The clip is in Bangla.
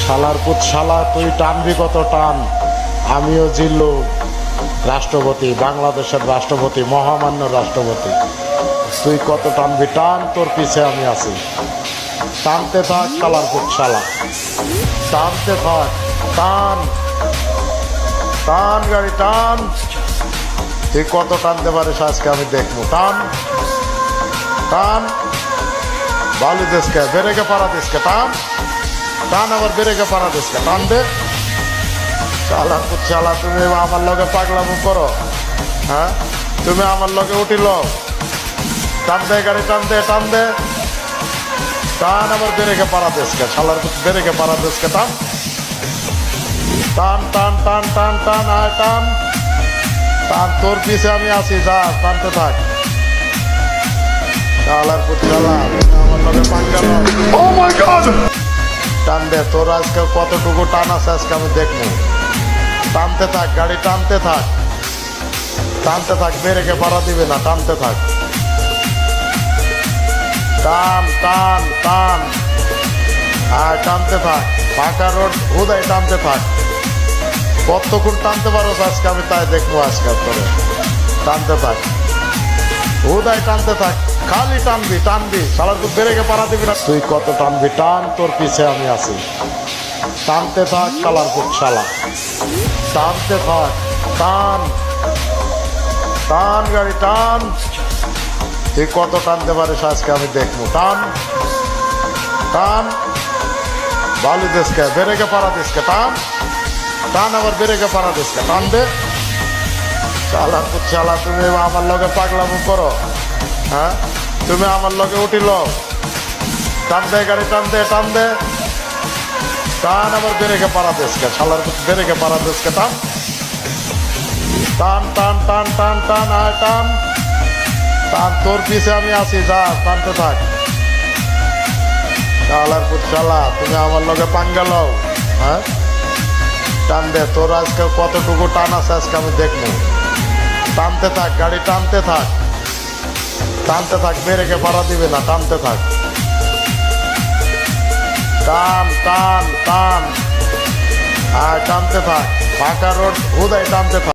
শালার পুত শালা, তুই টানবি কত টান। আমিও জিল্লু, রাষ্ট্রপতি, বাংলাদেশের রাষ্ট্রপতি, মহামান্য রাষ্ট্রপতি। তুই কত টানবি টান, তোর পিছে আমি আছি। টানতে থাক শালার পুত শালা, টানতে থাক, টান টান গাড়ি টান। তুই কত টানতে পারিস আজকে আমি দেখবো। টান টান, বালু দেশকে বেরেকে পাড়া দেশকে টান টান, আবার বেরেকে পাড়া দেশকে টান দে। শালা পুত শালা, তুমি আমার লগে পাগলামো করো? হ্যাঁ, তুমি আমার লগে উঠিল? টান দে গাড়ি, টান দে, টান দে, টান, আবার বেরেকে পাড়া দেশকে। শালার পুত বেরেকে পাড়া দেশকে টান টান টান টান টান টান, আয় টান টান, তোর পিছে আমি আছি, যা টানতে থাক। শালার পুত শালা, তুমি আমার লগে পাঙ্গা লও। Oh my God! টান দে, তোর আজকে কতটুকু টান আছে আজকে আমি দেখবো। টানতে থাক গাড়ি, টানতে থাক, টানতে থাক, বেরেকে পাড়া দিবে না, টানতে থাক। টান টান টান, আর টানতে থাক, ফাঁকা রোড হুদাই টানতে থাক। কতক্ষণ টানতে পারো আজকে আমি তাই দেখবো। আজকে তোরে টানতে থাক, হুদাই টানতে থাক, খালি টানবি টানবি, শালার তুই বেরেকে পাড়া দিবি না। তুই কত টানবি টান, তোর পিছে আমি আছি। টানতে থাক শালার পুত শালা, টানতে থাক, টান টান গাড়ি টান। তুই কত টানতে পারিস আজকে আমি দেখবো। টান টান, বালু দেশকে বেরেকে পাড়া দেশকে টান টান, আবার বেরেকে পাড়া দেশকে টান দে। শালা পুত শালা, তুমি আমার লগে পাগলামো করো? হ্যাঁ, তুমি আমার লগে উঠিল? টান দে গাড়ি, টান দে, টান দে, টান, আবার বেরেকে পাড়া দেশকে। শালার পুত বেরেকে পাড়া দেশকে টান টান টান টান টান টান, আয় টান টান, তোর পিছে আমি আছি, যা টানতে থাক। শালার পুত শালা, তুমি আমার লগে পাঙ্গা লও? হ্যাঁ, টান দে, তোর আজকে কতটুকু টান আছে আজকে আমি দেখবো। টানতে থাক গাড়ি, টানতে থাক, টানতে থাক, বেরেকে পাড়া দিবে না, টানতে থাক। টান টান টান, আর টানতে থাক, ফাঁকা রোড হুদাই টানতে থাক।